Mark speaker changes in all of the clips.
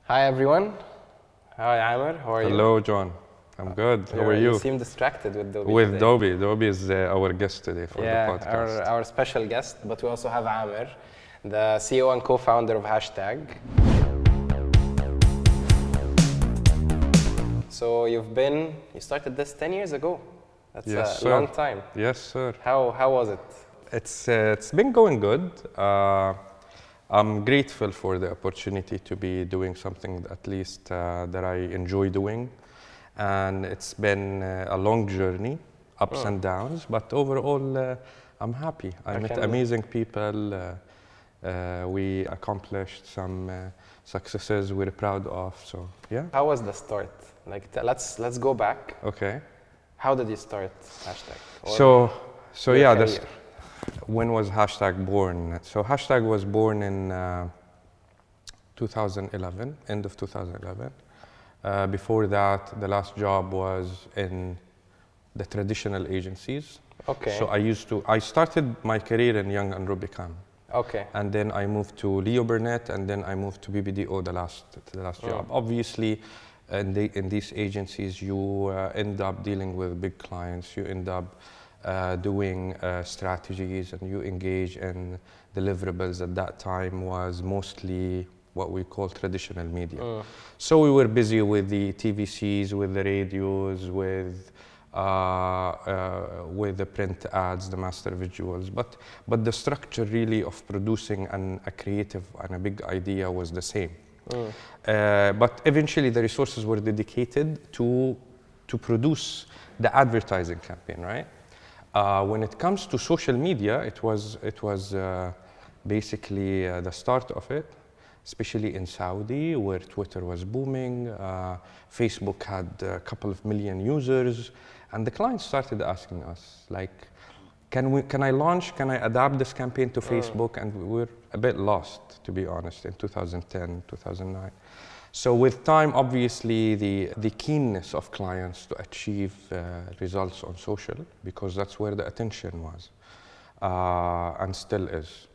Speaker 1: Hi everyone. Hi Amr, how are you?
Speaker 2: Hello, John. I'm good. How are
Speaker 1: You
Speaker 2: you?
Speaker 1: seem distracted with Dobby
Speaker 2: With
Speaker 1: today.
Speaker 2: Dobby. Dobby is our guest today for the podcast.
Speaker 1: our special guest, but we also have Amr, the CEO and co-founder of Hashtag. So you started this 10 years ago. That's
Speaker 2: Yes,
Speaker 1: a
Speaker 2: sir.
Speaker 1: long time.
Speaker 2: Yes, sir.
Speaker 1: How was it?
Speaker 2: It's been going good. I'm grateful for the opportunity to be doing something at least that I enjoy doing. And it's been a long journey, ups and downs, but overall I'm happy. I met amazing people. We accomplished some successes we're proud of. So yeah.
Speaker 1: How was the start? Like let's go back.
Speaker 2: Okay.
Speaker 1: How did you start Hashtag?
Speaker 2: So
Speaker 1: your
Speaker 2: yeah,
Speaker 1: career?
Speaker 2: when was Hashtag born? So Hashtag was born in 2011, end of 2011. Before that, the last job was in the traditional agencies.
Speaker 1: Okay.
Speaker 2: So I started my career in Young and Rubicam.
Speaker 1: Okay.
Speaker 2: And then I moved to Leo Burnett, and then I moved to BBDO, the last job. Obviously, in these agencies, you end up dealing with big clients. You end up doing strategies, and you engage in deliverables. At that time was mostly what we call traditional media. So we were busy with the TVCs, with the radios, with the print ads, the master visuals, but the structure really of producing a creative and a big idea was the same. But eventually the resources were dedicated to produce the advertising campaign, right? When it comes to social media, it was basically the start of it, especially in Saudi, where Twitter was booming. Facebook had a couple of million users, and the clients started asking us, like, can I adapt this campaign to Facebook? And we were a bit lost, to be honest, in 2010, 2009. So with time, obviously, the keenness of clients to achieve results on social, because that's where the attention was, and still is.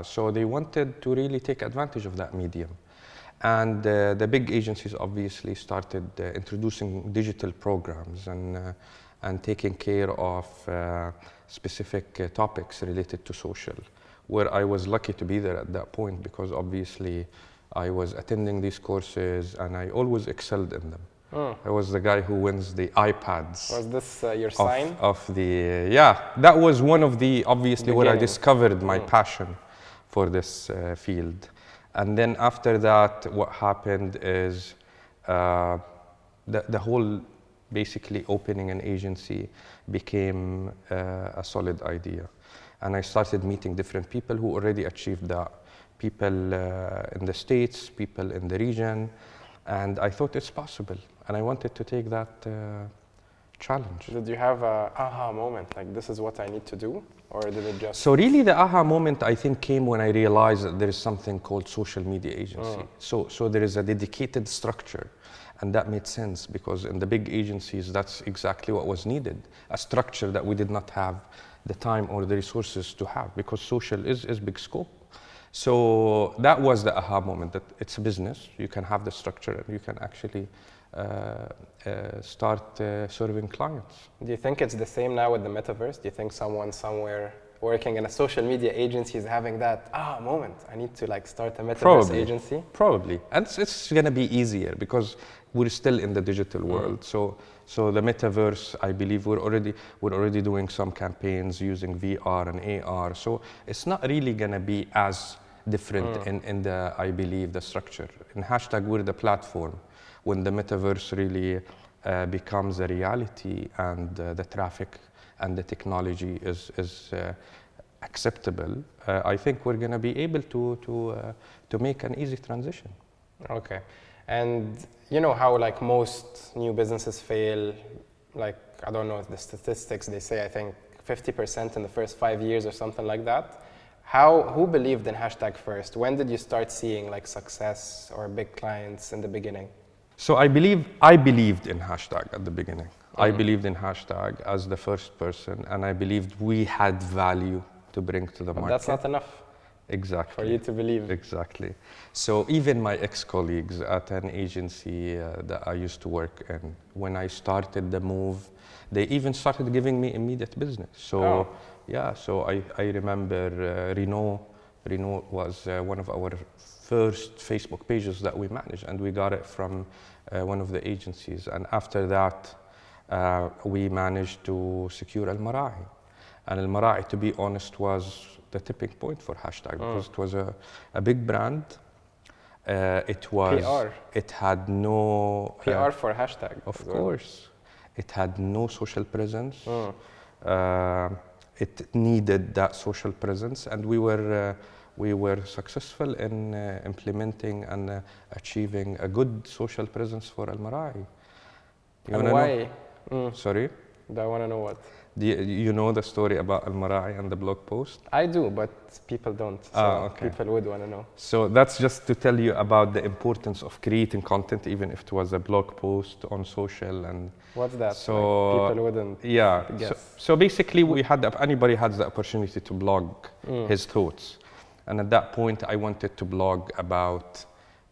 Speaker 2: So they wanted to really take advantage of that medium. And the big agencies obviously started introducing digital programs and taking care of specific topics related to social, where I was lucky to be there at that point, because obviously I was attending these courses and I always excelled in them. I was the guy who wins the iPads.
Speaker 1: Was this your sign?
Speaker 2: That was one of the, obviously, where I
Speaker 1: Beginning.
Speaker 2: discovered my passion for this field. And then after that, what happened is the whole, basically opening an agency became a solid idea. And I started meeting different people who already achieved that. People in the States, people in the region, and I thought it's possible. And I wanted to take that challenge.
Speaker 1: Did you have a aha moment, like this is what I need to do? Or did it just...
Speaker 2: So really the aha moment, I think, came when I realized that there is something called social media agency. So there is a dedicated structure, and that made sense, because in the big agencies, that's exactly what was needed. A structure that we did not have the time or the resources to have, because social is big scope. So that was the aha moment, that it's a business. You can have the structure and you can actually start serving clients.
Speaker 1: Do you think it's the same now with the Metaverse? Do you think someone somewhere working in a social media agency is having that moment? I need to start a Metaverse agency?
Speaker 2: Probably. And it's going to be easier because we're still in the digital world. So the Metaverse, I believe we're already doing some campaigns using VR and AR. So it's not really going to be as different in the, I believe, the structure. In Hashtag, we're the platform. When the Metaverse really becomes a reality and the traffic and the technology is acceptable, I think we're going to be able to make an easy transition.
Speaker 1: Okay. And you know how most new businesses fail, I don't know the statistics, they say I think 50% in the first 5 years or something like that. Who believed in Hashtag first? When did you start seeing success or big clients in the beginning?
Speaker 2: So I believed in Hashtag at the beginning. I believed in Hashtag as the first person, and I believed we had value to bring to the market.
Speaker 1: That's not enough.
Speaker 2: Exactly.
Speaker 1: for you to believe.
Speaker 2: Exactly. So even my ex-colleagues at an agency that I used to work in, when I started the move, they even started giving me immediate business. So yeah, so I remember Renault was one of our first Facebook pages that we managed, and we got it from one of the agencies. And after that, we managed to secure Al Mara'i. And Al Mara'i, to be honest, was the tipping point for hashtag because it was a big brand. It was
Speaker 1: PR.
Speaker 2: It had no
Speaker 1: PR for hashtag.
Speaker 2: of course, it had no social presence. It needed that social presence, and we were successful in implementing and achieving a good social presence for Al Mara'i.
Speaker 1: And why?
Speaker 2: Sorry?
Speaker 1: I want to know what.
Speaker 2: You know the story about Al Mara'i and the blog post?
Speaker 1: I do, but people don't. So people would want to know.
Speaker 2: So that's just to tell you about the importance of creating content, even if it was a blog post on social. And
Speaker 1: what's that?
Speaker 2: so
Speaker 1: like people wouldn't.
Speaker 2: Yeah.
Speaker 1: Guess.
Speaker 2: So basically, anybody had the opportunity to blog his thoughts, and at that point, I wanted to blog about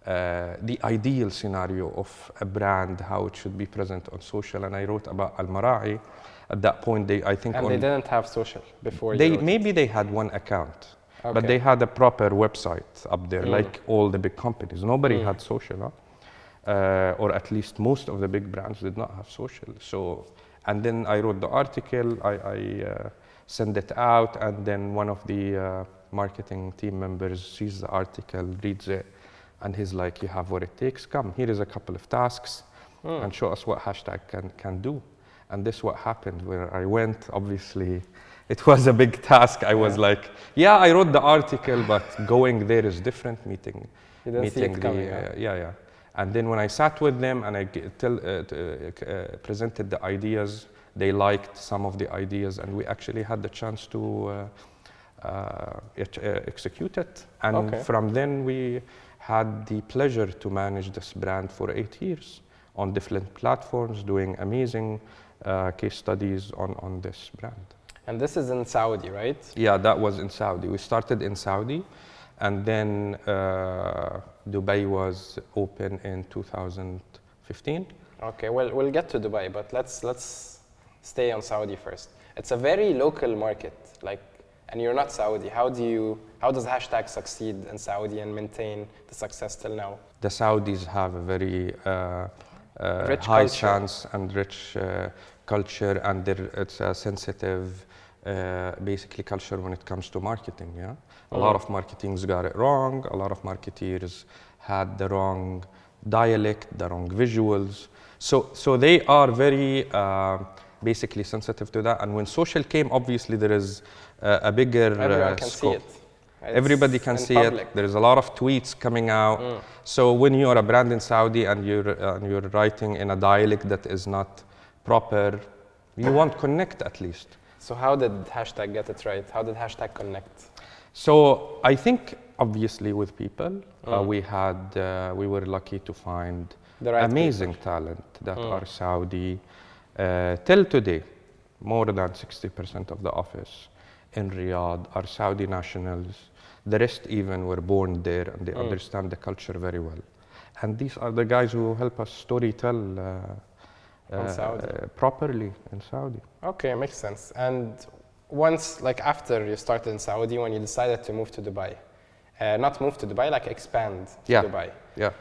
Speaker 2: the ideal scenario of a brand, how it should be present on social, and I wrote about Al Mara'i. At that point, they
Speaker 1: didn't have social before.
Speaker 2: Maybe they had one account, but they had a proper website up there, like all the big companies. Nobody had social, or at least most of the big brands did not have social. So, and then I wrote the article, I sent it out, and then one of the marketing team members sees the article, reads it, and he's like, "You have what it takes. Come, here is a couple of tasks, and show us what hashtag can do." And this is what happened where I went. Obviously, it was a big task. I was like, yeah, I wrote the article, but going there is different. Meeting
Speaker 1: see it coming,
Speaker 2: yeah. And then when I sat with them and I presented the ideas, they liked some of the ideas, and we actually had the chance to execute it. And from then we had the pleasure to manage this brand for 8 years on different platforms, doing amazing case studies on this brand.
Speaker 1: And this is in Saudi, right?
Speaker 2: Yeah, that was in Saudi. We started in Saudi, and then Dubai was open in 2015.
Speaker 1: Okay, well, we'll get to Dubai, but let's stay on Saudi first. It's a very local market, and you're not Saudi. How does hashtag succeed in Saudi and maintain the success till now?
Speaker 2: The Saudis have a very
Speaker 1: rich
Speaker 2: high
Speaker 1: culture.
Speaker 2: chance and rich culture, and it's a sensitive, basically culture when it comes to marketing. Yeah, a lot of marketings got it wrong. A lot of marketeers had the wrong dialect, the wrong visuals. So they are very basically sensitive to that. And when social came, obviously there is a bigger
Speaker 1: Everyone can
Speaker 2: scope.
Speaker 1: see it.
Speaker 2: Everybody can see
Speaker 1: public.
Speaker 2: it. There's a lot of tweets coming out. So when you are a brand in Saudi and you're writing in a dialect that is not proper, you won't connect at least.
Speaker 1: So how did hashtag get it right? How did hashtag connect?
Speaker 2: So I think obviously with people, we were lucky to find amazing talent that are Saudi. Till today, more than 60% of the office in Riyadh are Saudi nationals. The rest even were born there, and they understand the culture very well. And these are the guys who help us storytell properly in Saudi.
Speaker 1: Okay, makes sense. And once, after you started in Saudi, when you decided to move to Dubai, not move to Dubai, expand to Dubai.
Speaker 2: Yeah.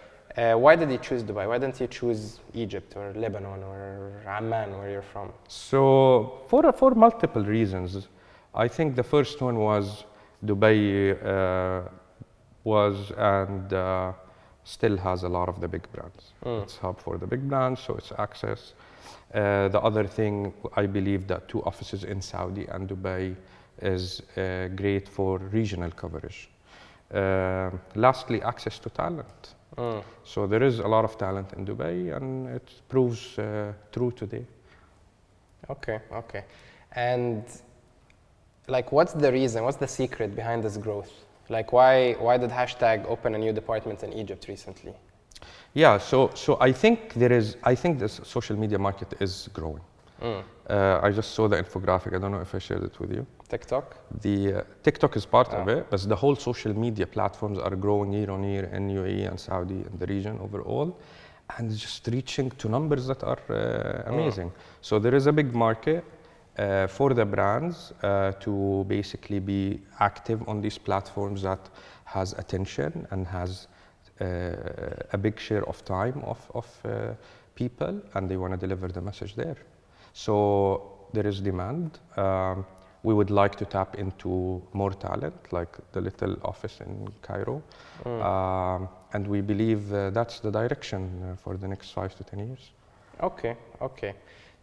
Speaker 1: Why did you choose Dubai? Why didn't you choose Egypt or Lebanon or Amman, where you're from?
Speaker 2: So for multiple reasons. I think the first one was Dubai was and still has a lot of the big brands. It's hub for the big brands, so it's access. The other thing, I believe that 2 offices in Saudi and Dubai is great for regional coverage. Lastly, access to talent. So there is a lot of talent in Dubai, and it proves true today.
Speaker 1: Okay. And what's the reason? What's the secret behind this growth? Why did hashtag open a new department in Egypt recently?
Speaker 2: Yeah, so I think this social media market is growing. I just saw the infographic. I don't know if I shared it with you.
Speaker 1: TikTok?
Speaker 2: The TikTok is part of it, but the whole social media platforms are growing year on year in UAE and Saudi and the region overall, and just reaching to numbers that are amazing. So there is a big market for the brands to basically be active on these platforms that has attention and has a big share of time of people, and they want to deliver the message there. So there is demand. We would like to tap into more talent, like the little office in Cairo. And we believe that's the direction for the next 5 to 10 years.
Speaker 1: Okay.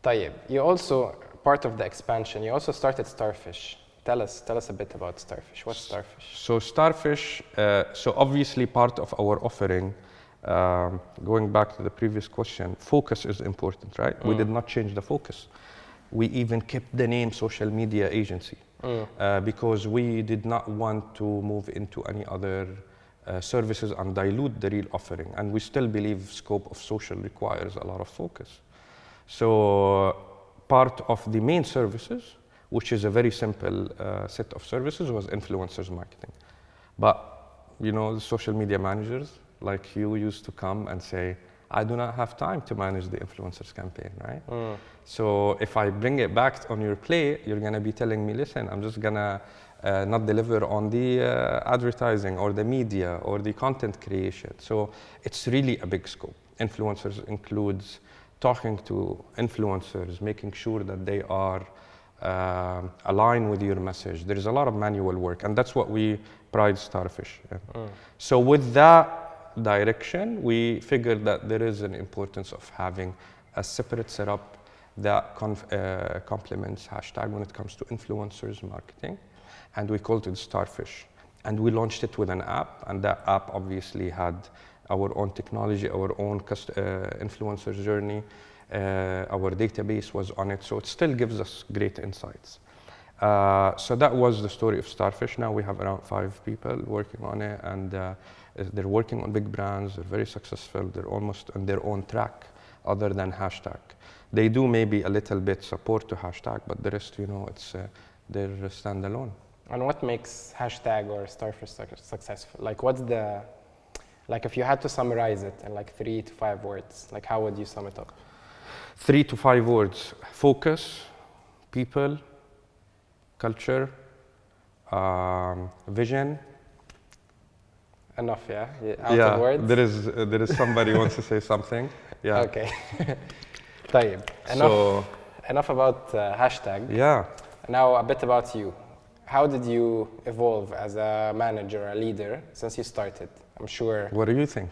Speaker 1: طيب, you also, part of the expansion, you also started Starfish. Tell us a bit about Starfish. What's Starfish?
Speaker 2: So Starfish, so obviously part of our offering, going back to the previous question, focus is important, right? We did not change the focus. We even kept the name social media agency because we did not want to move into any other services and dilute the real offering. And we still believe scope of social requires a lot of focus. So part of the main services, which is a very simple set of services, was influencers marketing. But you know, the social media managers like you used to come and say, I do not have time to manage the influencers campaign, right? So if I bring it back on your plate, you're gonna be telling me, listen, I'm just gonna not deliver on the advertising or the media or the content creation. So it's really a big scope. Influencers includes talking to influencers, making sure that they are aligned with your message. There is a lot of manual work, and that's what we pride Starfish in. So with that direction, we figured that there is an importance of having a separate setup that complements hashtag when it comes to influencers marketing, and we called it Starfish. And we launched it with an app, and that app obviously had our own technology, our own influencer journey. Our database was on it, so it still gives us great insights. So that was the story of Starfish. Now we have around 5 people working on it, and they're working on big brands. They're very successful. They're almost on their own track, other than hashtag. They do maybe a little bit support to hashtag, but the rest, you know, it's they're standalone.
Speaker 1: And what makes hashtag or Starfish successful? Like, what's the, like, if you had to summarize it in like 3 to 5 words, like, how would you sum it up?
Speaker 2: 3 to 5 words: focus, people, culture, vision.
Speaker 1: Enough, yeah? Out of words?
Speaker 2: There is somebody wants to say something. Yeah.
Speaker 1: Okay. طيب. Enough about hashtag.
Speaker 2: Yeah.
Speaker 1: Now a bit about you. How did you evolve as a manager, a leader, since you started? I'm sure.
Speaker 2: What do you think?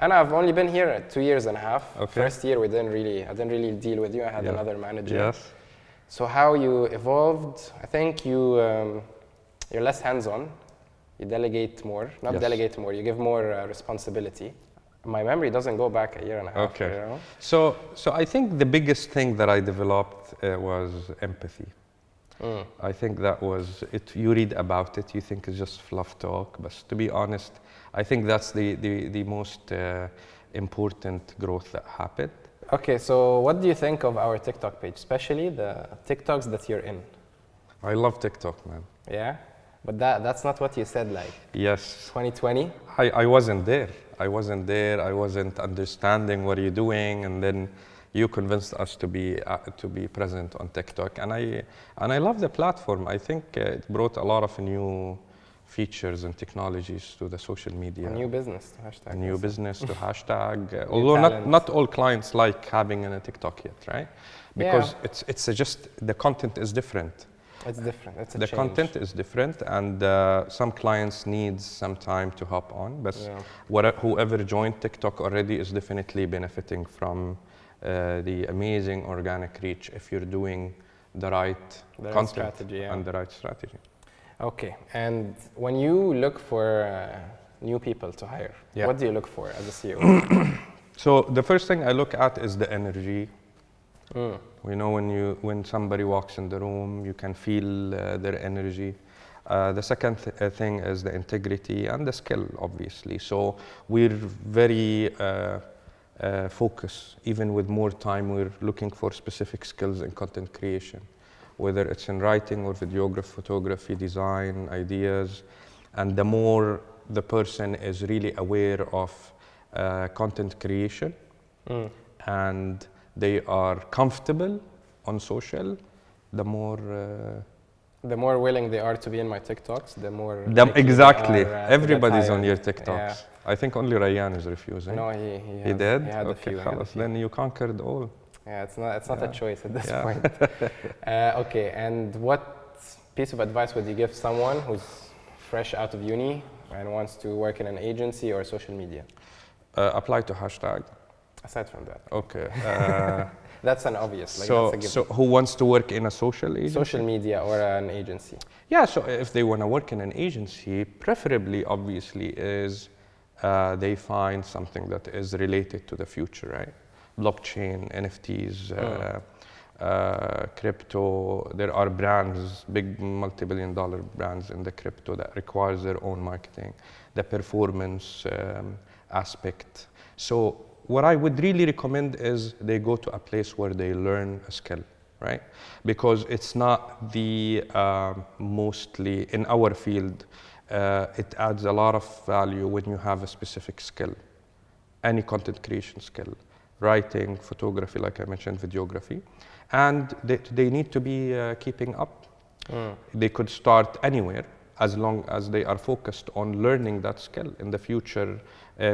Speaker 1: And I've only been here 2.5 years.
Speaker 2: Okay.
Speaker 1: First year I didn't really deal with you. I had another manager.
Speaker 2: Yes.
Speaker 1: So how you evolved? I think you're less hands-on. You delegate more, not delegate more. You give more responsibility. My memory doesn't go back 1.5 years.
Speaker 2: Okay.
Speaker 1: You know?
Speaker 2: So I think the biggest thing that I developed was empathy. I think that was it. You read about it, you think it's just fluff talk, but to be honest, I think that's the most important growth that happened.
Speaker 1: Okay, so what do you think of our TikTok page, especially the TikToks that you're in?
Speaker 2: I love TikTok, man.
Speaker 1: Yeah, but that's not what you said. Like,
Speaker 2: yes,
Speaker 1: 2020.
Speaker 2: I wasn't there. I wasn't understanding what you're doing, and then you convinced us to be present on TikTok, and I love the platform. I think it brought a lot of new features and technologies to the social media.
Speaker 1: A new business to hashtag.
Speaker 2: A new business to hashtag. Although not all clients like having a TikTok yet, right? Because it's just the content is different.
Speaker 1: It's different. It's a
Speaker 2: the
Speaker 1: change.
Speaker 2: content is different, and some clients need some time to hop on. But whoever joined TikTok already is definitely benefiting from the amazing organic reach if you're doing the right content
Speaker 1: strategy,
Speaker 2: and the right strategy.
Speaker 1: Okay, and when you look for new people to hire, what do you look for as a CEO?
Speaker 2: So the first thing I look at is the energy. We know when somebody walks in the room, you can feel their energy. The second thing is the integrity and the skill, obviously. So we're very focus. Even with more time, we're looking for specific skills in content creation, whether it's in writing or videography, photography, design, ideas. And the more the person is really aware of content creation and they are comfortable on social, the more
Speaker 1: willing they are to be in my TikToks, the more
Speaker 2: exactly.
Speaker 1: they are,
Speaker 2: Everybody's on
Speaker 1: hired.
Speaker 2: your TikToks.
Speaker 1: Yeah.
Speaker 2: I think only Rayyan is refusing.
Speaker 1: No,
Speaker 2: he did.
Speaker 1: He had a
Speaker 2: Okay,
Speaker 1: few.
Speaker 2: خلاص. Then you conquered all.
Speaker 1: Yeah, it's not a choice at this
Speaker 2: Yeah.
Speaker 1: point. Okay, and what piece of advice would you give someone who's fresh out of uni and wants to work in an agency or social media?
Speaker 2: Apply to hashtag.
Speaker 1: Aside from that.
Speaker 2: Okay.
Speaker 1: That's an obvious. Like that's a given.
Speaker 2: So who wants to work in a social agency?
Speaker 1: Social media or an agency?
Speaker 2: Yeah, so if they want to work in an agency, preferably, obviously, is they find something that is related to the future, right? Blockchain, NFTs, crypto. There are brands, big multi-billion-dollar brands in the crypto that requires their own marketing, the performance aspect. So what I would really recommend is they go to a place where they learn a skill, right? Because it's not the mostly in our field, it adds a lot of value when you have a specific skill, any content creation skill, writing, photography, like I mentioned, videography, and they need to be keeping up. They could start anywhere as long as they are focused on learning that skill in the future,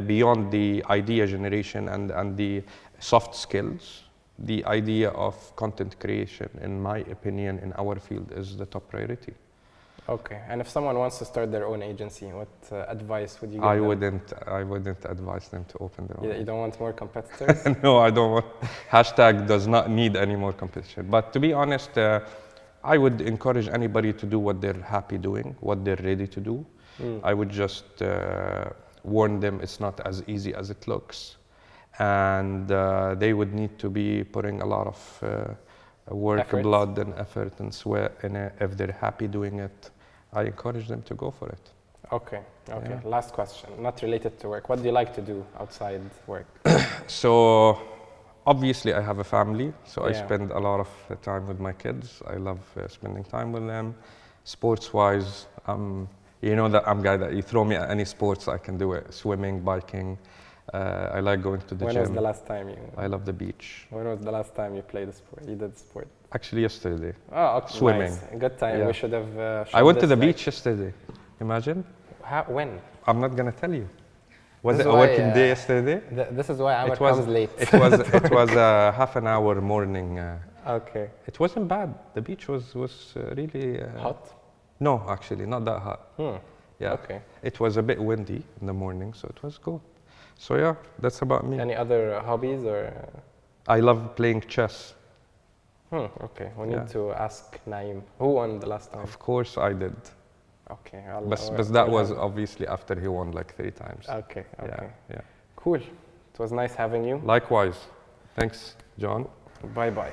Speaker 2: beyond the idea generation and the soft skills. The idea of content creation, in my opinion, in our field is the top priority.
Speaker 1: Okay, and if someone wants to start their own agency, what advice would you give
Speaker 2: I
Speaker 1: them?
Speaker 2: wouldn't advise them to open their own.
Speaker 1: You don't want more competitors?
Speaker 2: No, I don't want. Hashtag does not need any more competition. But to be honest, I would encourage anybody to do what they're happy doing, what they're ready to do. I would just warn them it's not as easy as it looks. And they would need to be putting a lot of work,
Speaker 1: Effort.
Speaker 2: blood and effort and sweat. And if they're happy doing it, I encourage them to go for it.
Speaker 1: Okay.
Speaker 2: Yeah.
Speaker 1: Last question, not related to work. What do you like to do outside work?
Speaker 2: So obviously I have a family, so I
Speaker 1: Yeah.
Speaker 2: spend a lot of time with my kids. I love spending time with them. Sports-wise, you know that I'm a guy that you throw me at any sports, I can do it. Swimming, biking. I like going to the
Speaker 1: When
Speaker 2: gym.
Speaker 1: was the last time you?
Speaker 2: I love the beach.
Speaker 1: When was the last time you played a sport? You did sport?
Speaker 2: Actually, yesterday.
Speaker 1: Oh, okay.
Speaker 2: Swimming.
Speaker 1: Nice. Good time.
Speaker 2: Yeah.
Speaker 1: We should have.
Speaker 2: I went to
Speaker 1: this,
Speaker 2: the
Speaker 1: like-
Speaker 2: beach yesterday. Imagine.
Speaker 1: When?
Speaker 2: I'm not gonna tell you. Was
Speaker 1: This
Speaker 2: it
Speaker 1: is
Speaker 2: a
Speaker 1: why,
Speaker 2: working day yesterday?
Speaker 1: This is why Amr
Speaker 2: It was
Speaker 1: comes late.
Speaker 2: it was a half an hour morning.
Speaker 1: Okay.
Speaker 2: It wasn't bad. The beach was really
Speaker 1: Hot?
Speaker 2: No, actually, not that hot. Yeah.
Speaker 1: Okay.
Speaker 2: It was a bit windy in the morning, so it was cool. So yeah, that's about me.
Speaker 1: Any other hobbies or?
Speaker 2: I love playing chess.
Speaker 1: Okay. We need
Speaker 2: Yeah.
Speaker 1: to ask Naeem. Who won the last time?
Speaker 2: Of course, I did.
Speaker 1: Okay.
Speaker 2: But that was obviously after he won like 3 times.
Speaker 1: Okay.
Speaker 2: Yeah.
Speaker 1: Cool. It was nice having you.
Speaker 2: Likewise. Thanks, John.
Speaker 1: Bye bye.